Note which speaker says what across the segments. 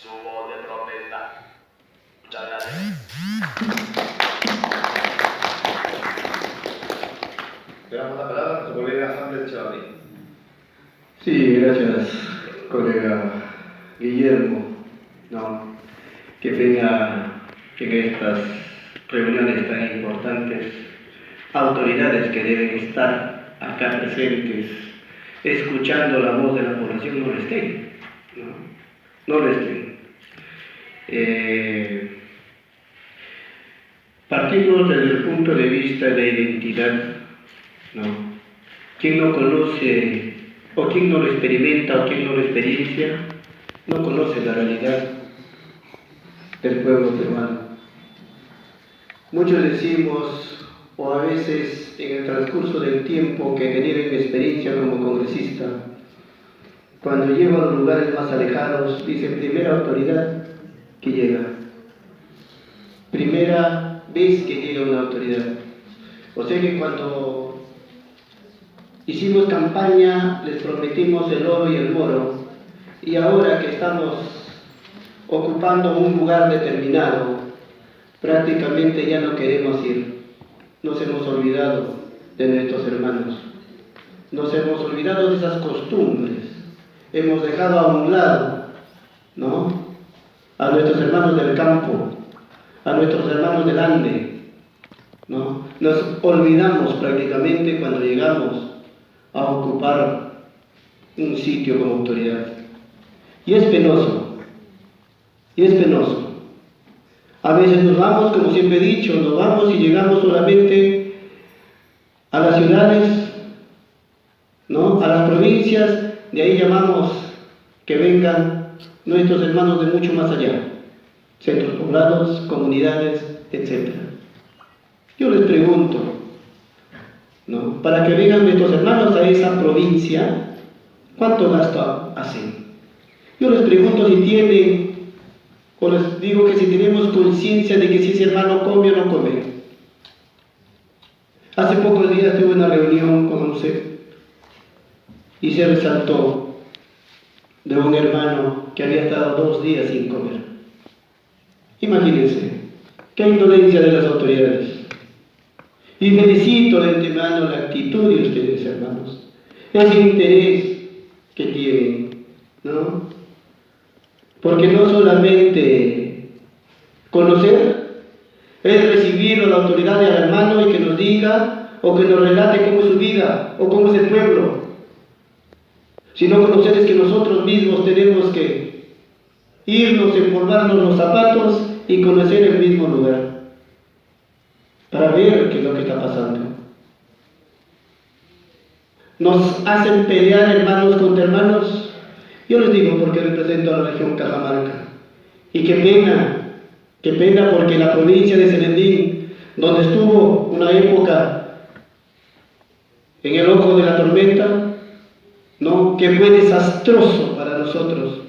Speaker 1: su voz de protesta. Muchas gracias.
Speaker 2: Le damos la palabra a nuestro colega Andrés Echevarría.
Speaker 3: Sí, gracias, colega Guillermo. No, qué pena que en estas reuniones tan importantes, autoridades que deben estar acá presentes, escuchando la voz de la población, no lo estén. No lo estén. Partimos desde el punto de vista de identidad, ¿no? Quien no conoce, o quien no lo experimenta, o quien no lo experiencia, no conoce la realidad del pueblo peruano. Muchos decimos, o a veces en el transcurso del tiempo que he tenido mi experiencia como congresista, cuando llego a los lugares más alejados, dice primera autoridad que llega. Primera vez que llega una autoridad. O sea que cuando hicimos campaña les prometimos el oro y el moro, y ahora que estamos ocupando un lugar determinado, prácticamente ya no queremos ir. Nos hemos olvidado de nuestros hermanos, nos hemos olvidado de esas costumbres, hemos dejado a un lado, ¿no?, a nuestros hermanos del campo, a nuestros hermanos del Ande, ¿no? Nos olvidamos prácticamente cuando llegamos a ocupar un sitio como autoridad. Y es penoso, A veces nos vamos, como siempre he dicho, nos vamos y llegamos solamente a las ciudades, ¿no?, a las provincias, de ahí llamamos que vengan nuestros hermanos de mucho más allá, centros poblados, comunidades, etc. Yo les pregunto, ¿no?, para que vengan nuestros hermanos a esa provincia, ¿cuánto gasto hacen? Yo les pregunto si tienen, o les digo que si tenemos conciencia de que si ese hermano come o no come. Hace pocos días tuve una reunión con usted y se resaltó de un hermano que había estado 2 días sin comer. Imagínense, qué indolencia de las autoridades. Y felicito de antemano la actitud de ustedes, hermanos, ese interés que tienen, ¿no? Porque no solamente conocer es recibir a la autoridad del hermano y que nos diga o que nos relate cómo es su vida o cómo es el pueblo, sino conocer es que nosotros mismos tenemos que irnos, empolvarnos los zapatos y conocer el mismo lugar para ver qué es lo que está pasando. Nos hacen pelear hermanos contra hermanos. Yo les digo porque represento a la región Cajamarca. Y qué pena porque la provincia de Serendín, donde estuvo una época en el ojo de la tormenta, ¿no?, que fue desastroso para nosotros,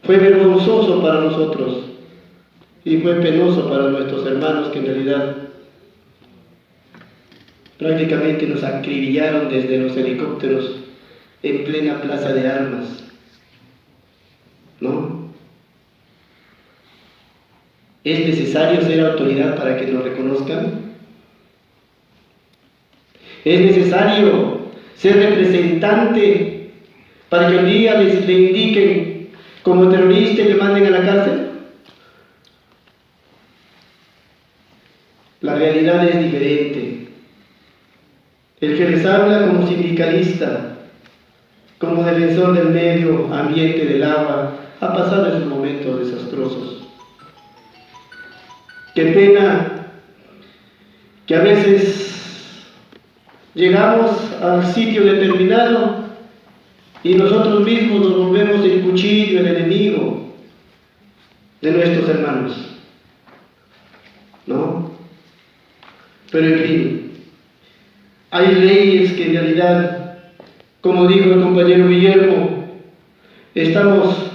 Speaker 3: fue vergonzoso para nosotros y fue penoso para nuestros hermanos que en realidad prácticamente nos acribillaron desde los helicópteros en plena plaza de armas, ¿no? ¿Es necesario ser autoridad para que nos reconozcan? ¿Es necesario ser representante para que un día le indiquen como terrorista y le manden a la cárcel? La realidad es diferente. El que les habla como sindicalista, como defensor del medio ambiente, del agua, ha pasado esos momentos desastrosos. Qué pena que a veces llegamos al sitio determinado y nosotros mismos nos volvemos el cuchillo, el enemigo de nuestros hermanos, ¿no? Pero en fin, hay leyes que en realidad, como dijo el compañero Guillermo, estamos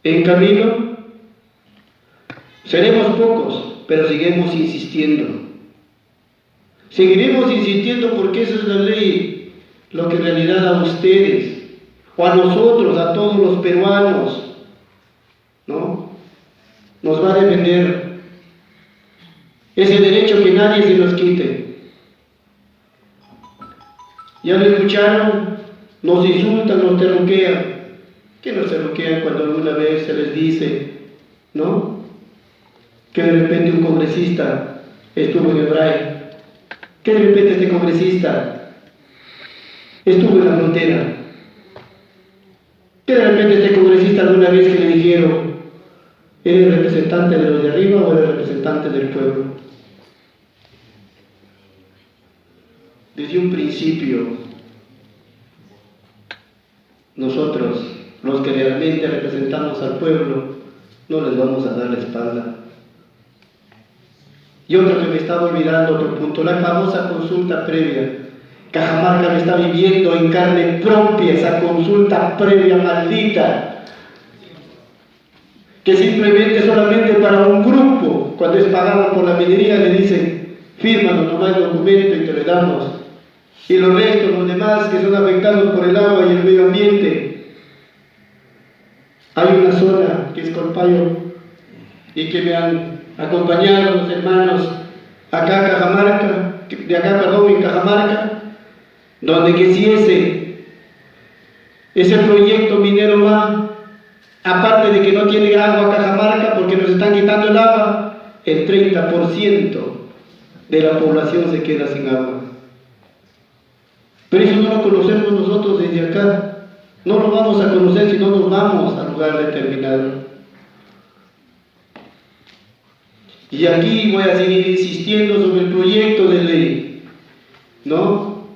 Speaker 3: en camino, seremos pocos, pero seguiremos insistiendo. Seguiremos insistiendo porque esa es la ley, lo que en realidad a ustedes o a nosotros, a todos los peruanos, ¿no? Nos va a defender. Ese derecho que nadie se nos quite. Ya lo escucharon, nos insultan, nos terruquean. ¿Qué nos terruquean cuando alguna vez se les dice, ¿no?, que de repente un congresista estuvo en Hebraica, que de repente este congresista estuvo en la frontera, que de repente este congresista alguna vez que le dijeron, ¿eres representante de los de arriba o eres representante del pueblo? Desde un principio, nosotros, los que realmente representamos al pueblo, no les vamos a dar la espalda. Y otro que me estaba olvidando, otro punto, la famosa consulta previa. Cajamarca me está viviendo en carne propia esa consulta previa maldita, que simplemente solamente para un grupo, cuando es pagado por la minería, le dicen, fírmanos nomás el documento y te le damos. Y los restos, los demás que son afectados por el agua y el medio ambiente. Hay una zona que es Colpayo y que me han acompañado los hermanos acá Cajamarca, en Cajamarca, donde que si ese proyecto minero va, aparte de que no tiene agua Cajamarca porque nos están quitando el agua, el 30% de la población se queda sin agua. Pero eso no lo conocemos nosotros desde acá. No lo vamos a conocer si no nos vamos al lugar determinado. Y aquí voy a seguir insistiendo sobre el proyecto de ley, ¿no?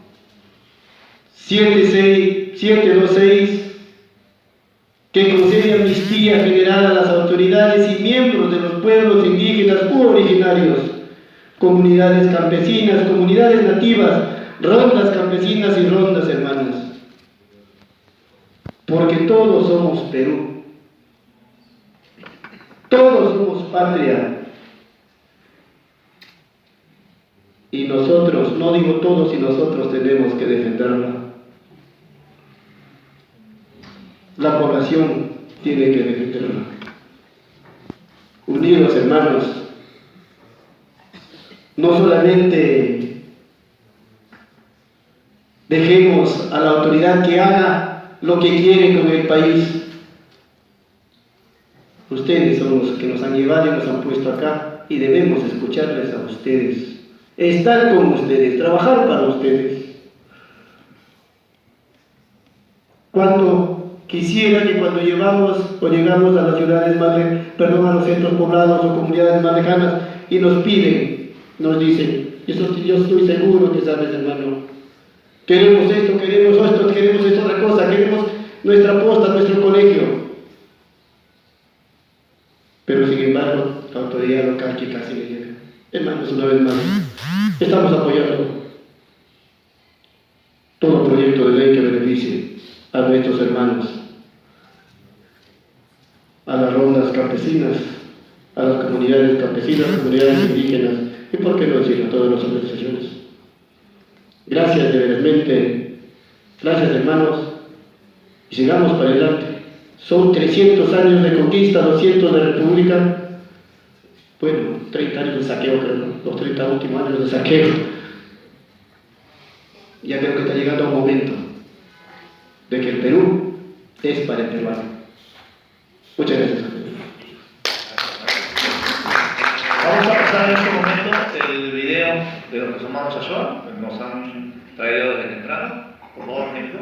Speaker 3: 726, que concede amnistía general a las autoridades y miembros de los pueblos indígenas u originarios, comunidades campesinas, comunidades nativas, rondas campesinas y rondas hermanas. Porque todos somos Perú, todos somos patria. Y nosotros, no digo todos, y nosotros tenemos que defenderla. La población tiene que defenderla. Unidos, hermanos, no solamente dejemos a la autoridad que haga lo que quiere con el país. Ustedes son los que nos han llevado y nos han puesto acá y debemos escucharles a ustedes. Estar con ustedes, trabajar para ustedes. Cuánto quisiera que cuando llegamos a las ciudades a los centros poblados o comunidades más lejanas y nos piden, nos dicen, yo estoy seguro que sabes, hermano, queremos esto, queremos esta otra cosa, queremos nuestra posta, nuestro colegio. Pero sin embargo, la autoridad local que casi le llega. Hermanos, una vez más, estamos apoyando todo proyecto de ley que beneficie a nuestros hermanos, a las rondas campesinas, a las comunidades campesinas, comunidades indígenas y por qué no decir a todas las organizaciones. Gracias de veramente, gracias hermanos, y sigamos para adelante. Son 300 años de conquista, 200 de república. Bueno, 30 años de saqueo, creo, los 30 últimos años de saqueo. Ya creo que está llegando un momento de que el Perú es para el peruano. Muchas gracias.
Speaker 2: Vamos a pasar en este momento el video de los que son Manos Ayuda, que nos han traído desde la entrada. Por favor, Nico.